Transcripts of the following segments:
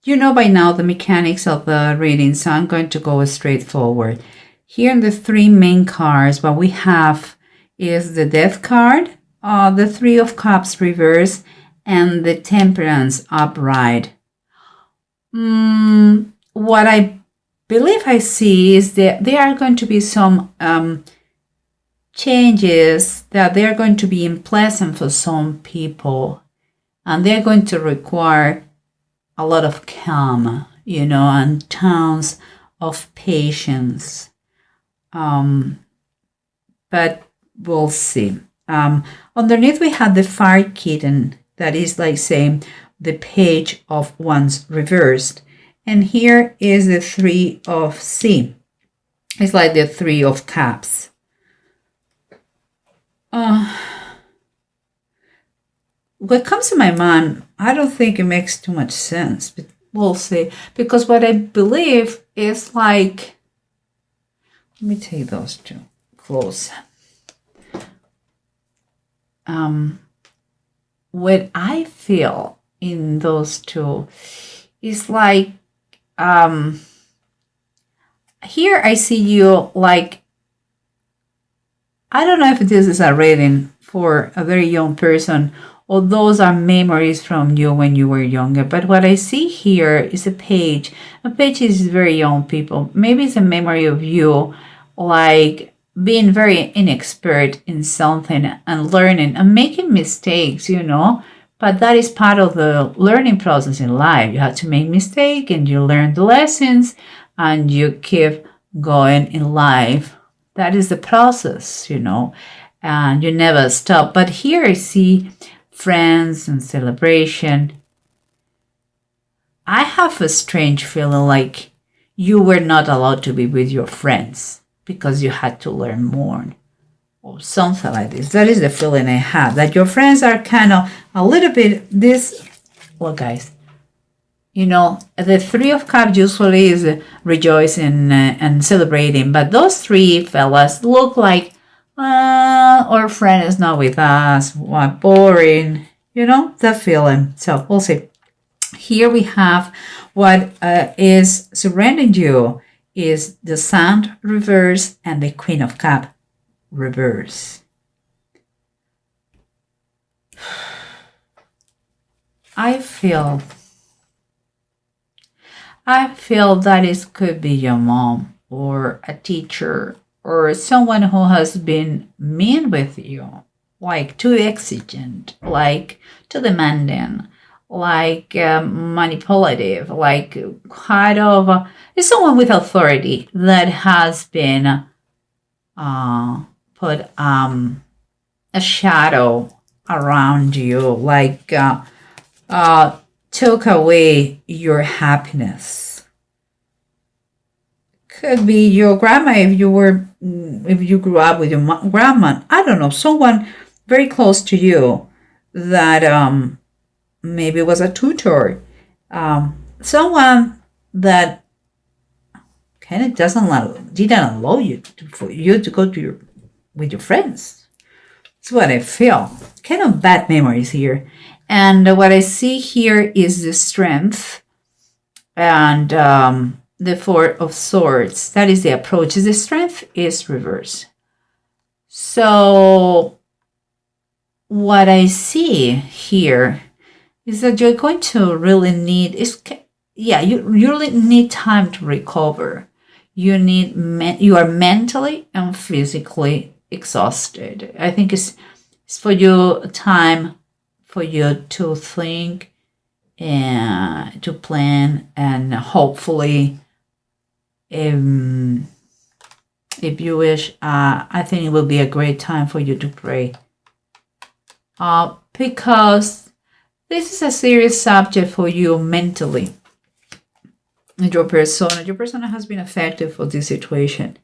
You know by now the mechanics of the reading, so I'm going to go straight forward. Here in the three main cards, what we have is the Death card, the Three of Cups reverse, and the Temperance upright. What I believe I see is that there are going to be some changes that they're going to be unpleasant for some people, and they're going to require a lot of calm, and tons of patience. But we'll see. Underneath we have the Fire Kitten, that is like saying the Page of Wands reversed. And here is the Three of Sea. It's like the Three of Cups. What comes to my mind, I don't think it makes too much sense, but we'll see. Because what I believe is like, let me take those two close. What I feel in those two is like, here I see you like, I don't know if this is a reading for a very young person, or those are memories from you when you were younger. But what I see here is a page. A page is very young people. Maybe it's a memory of you, like being very inexpert in something and learning and making mistakes, But that is part of the learning process in life. You have to make mistakes and you learn the lessons and you keep going in life. That is the process, and you never stop. But here I see friends and celebration. I have a strange feeling like you were not allowed to be with your friends because you had to learn more or something like this. That is the feeling I have, that your friends are kind of a little bit this. Well, guys, the Three of Cups usually is rejoicing and celebrating, but those three fellas look like, our friend is not with us, what boring, that feeling. So we'll see. Here we have what is surrounding you is the Sun reverse and the Queen of Cups reverse. I feel that it could be your mom or a teacher or someone who has been mean with you, like too exigent, like too demanding, like manipulative, like kind of it's someone with authority that has been put a shadow around you, like took away your happiness. Could be your grandma if you grew up with your grandma. I don't know, someone very close to you that maybe was a tutor, someone that kind of didn't allow you for you to go with your friends. That's what I feel. Kind of bad memories here. And what I see here is the Strength and the Four of Swords. That is the approach. The Strength is reverse. So what I see here is that you're going to really need you really need time to recover. You are mentally and physically exhausted. I think it's for you time for you to think and to plan, and hopefully if you wish, I think it will be a great time for you to pray, because this is a serious subject for you mentally. Your persona has been affected for this situation.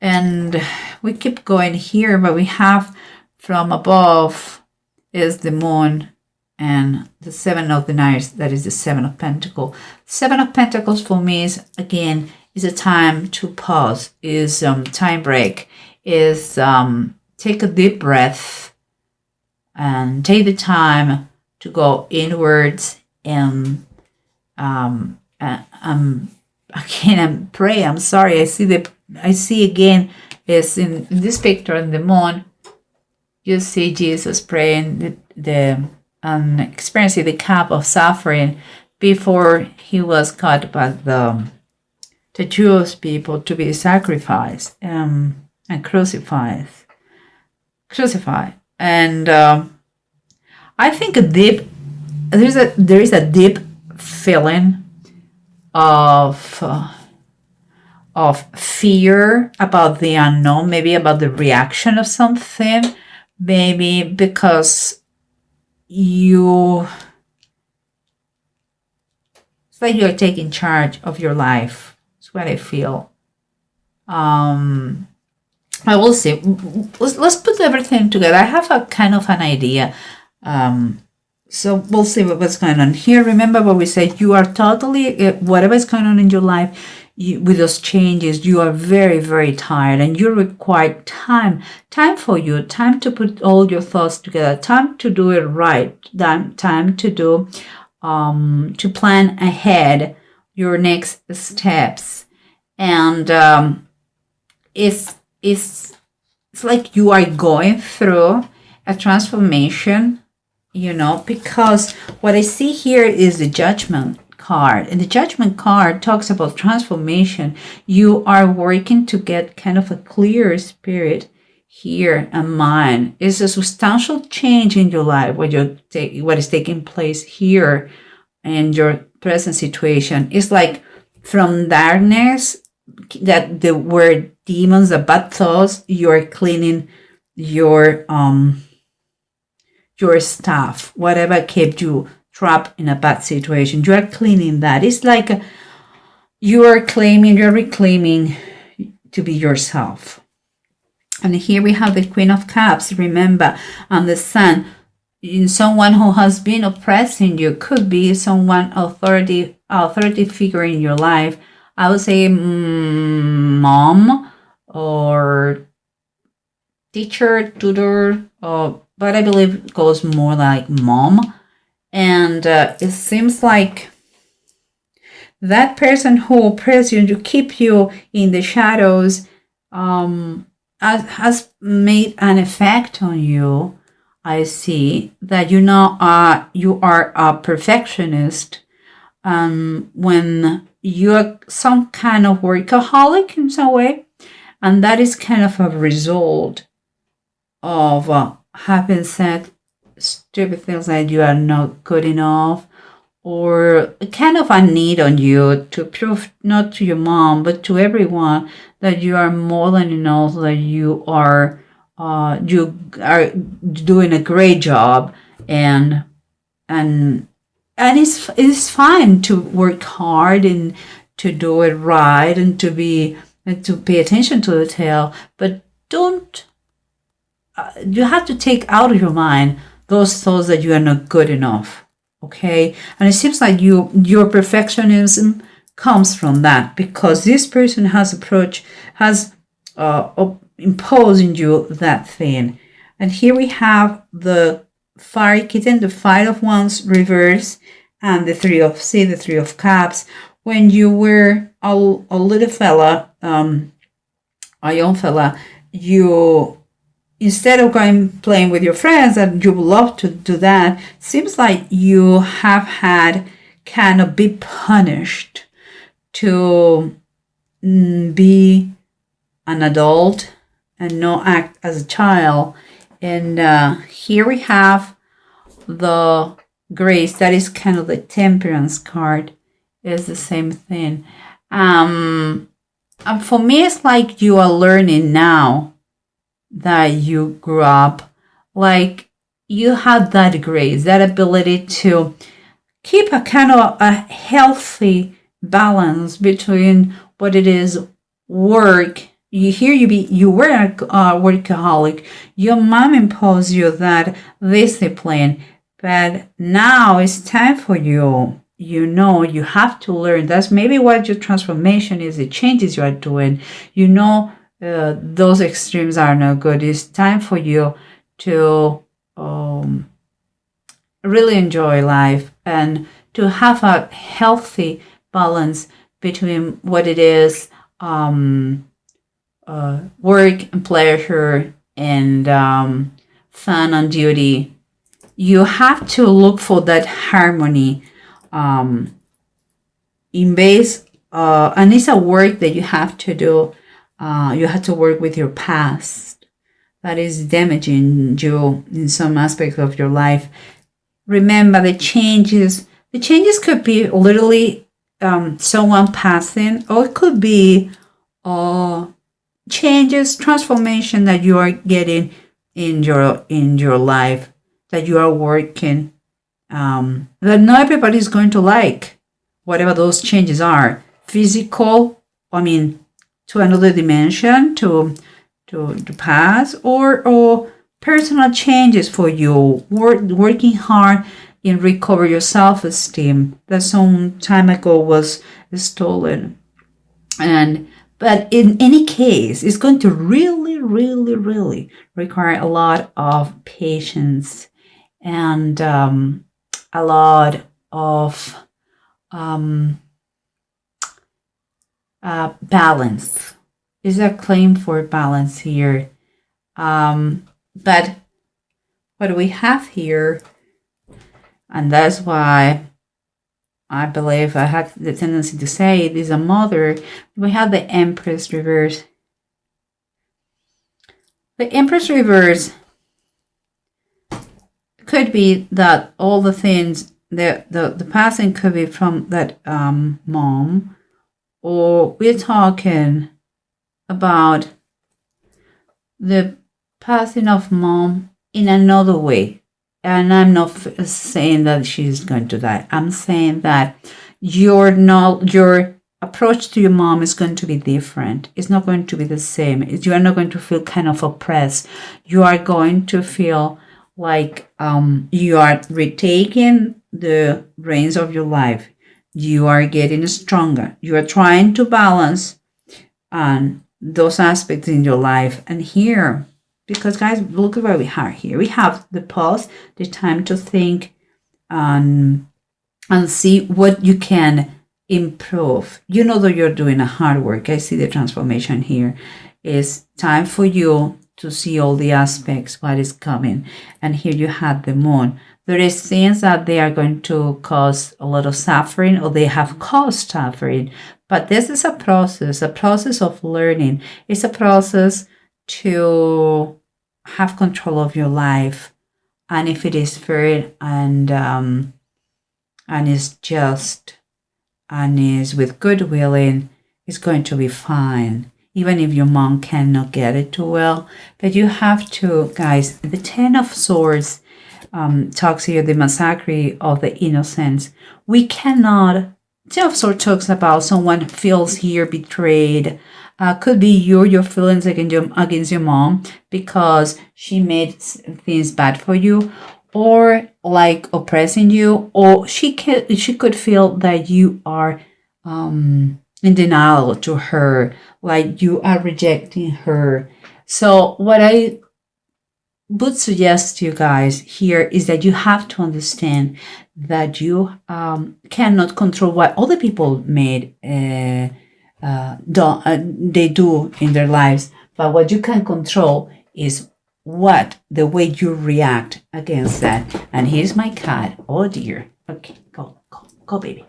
And we keep going here, but we have from above is the Moon and the Seven of the Knights, that is the Seven of Pentacles. Seven of Pentacles for me is, again, is a time to pause, is time break, is take a deep breath and take the time to go inwards and I can't pray. I'm sorry. I see again is in this picture in the moon. You see Jesus praying the experiencing the cup of suffering before he was caught by the Jewish people to be sacrificed and crucified. And I think there is a deep feeling of fear about the unknown, maybe about the reaction of something, maybe because it's like you're taking charge of your life. That's what I feel. I will see. Let's put everything together. I have a kind of an idea. So we'll see what's going on here. Remember what we said. You are totally, whatever is going on in your life, with those changes, you are very, very tired, and you require time for you, time to put all your thoughts together, time to do it right, time to do, to plan ahead your next steps. And it's like you are going through a transformation, because what I see here is the Judgment card, and the Judgment card talks about transformation. You are working to get kind of a clear spirit here and mind. It's a substantial change in your life what is taking place here in your present situation. It's like from darkness, that the word demons, the bad thoughts, you're cleaning your stuff, whatever kept you trapped in a bad situation. You are cleaning that. It's like you're reclaiming to be yourself. And here we have the Queen of Cups, remember, and the Sun. In someone who has been oppressing you, could be someone authority figure in your life. I would say mom or teacher, tutor, but I believe it goes more like mom. And it seems like that person who oppresses you, to keep you in the shadows, has made an effect on you. I see that you are a perfectionist. When you're some kind of workaholic in some way, and that is kind of a result of having said stupid things like you are not good enough, or kind of a need on you to prove, not to your mom but to everyone, that you are more than enough, that you are doing a great job, and it's fine to work hard and to do it right and to pay attention to detail, but don't you have to take out of your mind those thoughts that you are not good enough. Okay, and it seems like your perfectionism comes from that, because this person has imposed in you that thing. And here we have the Fire Kitten, the Five of Wands reverse, and the Three of Cups. When you were a little fella, a young fella, you, instead of playing with your friends, and you would love to do that, seems like you have had kind of be punished to be an adult and not act as a child. And here we have the Grace, that is kind of the Temperance card, is the same thing. And for me, it's like you are learning now that you grew up, like you had that grace, that ability to keep a kind of a healthy balance between what it is work. You were a workaholic. Your mom imposed you that discipline, but now it's time for you. You have to learn. That's maybe what your transformation is, the changes you are doing. Those extremes are not good. It's time for you to really enjoy life and to have a healthy balance between what it is work and pleasure and fun and duty. You have to look for that harmony in base, and it's a work that you have to do. You have to work with your past that is damaging you in some aspect of your life. Remember the changes. The changes could be literally someone passing, or it could be changes, transformation that you are getting in your life, that you are working, that not everybody is going to like, whatever those changes are. Physical, to another dimension, to pass, or personal changes for you, working hard in recover your self-esteem that some time ago was stolen. But in any case, it's going to really, really, really require a lot of patience and a lot of balance. Is a claim for balance here. But what we have here, and that's why I believe I had the tendency to say it is a mother. We have the Empress reverse. The Empress reverse could be that all the things, the passing could be from that mom, or we're talking about the passing of mom in another way. And I'm not saying that she's going to die. I'm saying that your approach to your mom is going to be different. It's not going to be the same. You are not going to feel kind of oppressed. You are going to feel like you are retaking the reins of your life. You are getting stronger. You are trying to balance those aspects in your life. And here, because guys, look at what we have here. We have the pause, the time to think and see what you can improve. You know that you're doing a hard work. I see the transformation here. It's time for you to see all the aspects, what is coming. And here you have the moon. There is things that they are going to cause a lot of suffering, or they have caused suffering. But this is a process of learning. It's a process to have control of your life, and if it is fair and is just and is with good willing, it's going to be fine, even if your mom cannot get it too well. But you have to, guys, the Ten of Swords talks here, the massacre of the innocents. We cannot, Ten of Swords talks about someone feels here betrayed. Could be your feelings against your mom because she made things bad for you, or like oppressing you, or she could feel that you are in denial to her, like you are rejecting her. So what I would suggest to you guys here is that you have to understand that you cannot control what other people made. They do in their lives, but what you can control is the way you react against that. And here's my cat. Oh dear. Okay, go baby,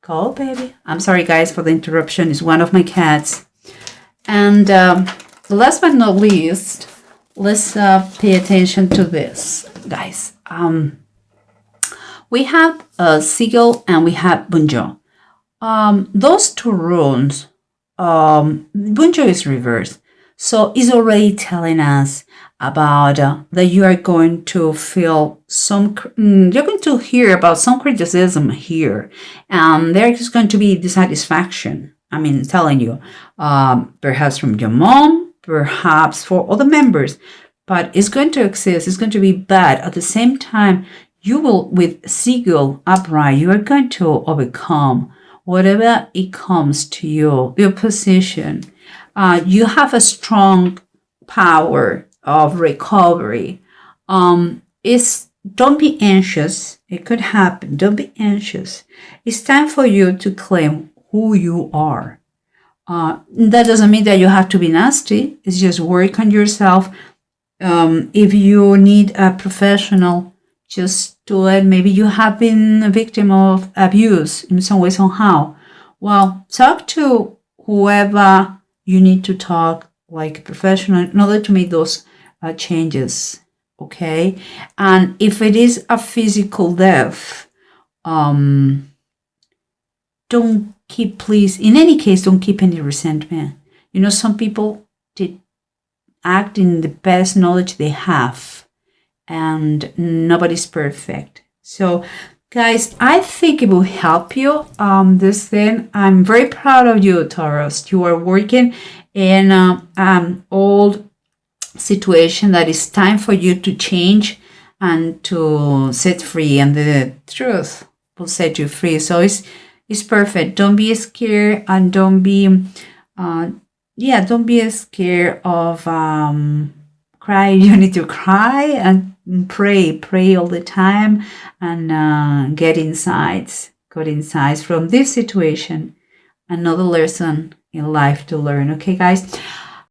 go baby. I'm sorry guys for the interruption. It's one of my cats. And last but not least, let's pay attention to this, guys. We have Sigil and we have Bunjo. Those two runes, Bunjo is reversed. So it's already telling us about that you are going to feel you're going to hear about some criticism here. And there is going to be dissatisfaction. Telling you, perhaps from your mom, perhaps for other members, but it's going to exist. It's going to be bad. At the same time, you will, with Sigil upright, you are going to overcome whatever it comes to you, your position. You have a strong power of recovery. It's don't be anxious. It could happen. Don't be anxious. It's time for you to claim who you are. That doesn't mean that you have to be nasty. It's just work on yourself. If you need a professional, just do it. Maybe you have been a victim of abuse in some way, somehow. Well, talk to whoever you need to talk, like a professional, in order to make those changes. Okay. And if it is a physical death, don't keep, please, in any case, don't keep any resentment. Some people did act in the best knowledge they have, and nobody's perfect. So, guys, I think it will help you. This thing, I'm very proud of you, Taurus. You are working in old situation that is time for you to change and to set free, and the truth will set you free. So it's perfect. Don't be scared, and don't be don't be scared of cry. You need to cry and pray all the time, and get insights from this situation. Another lesson in life to learn. Okay, guys,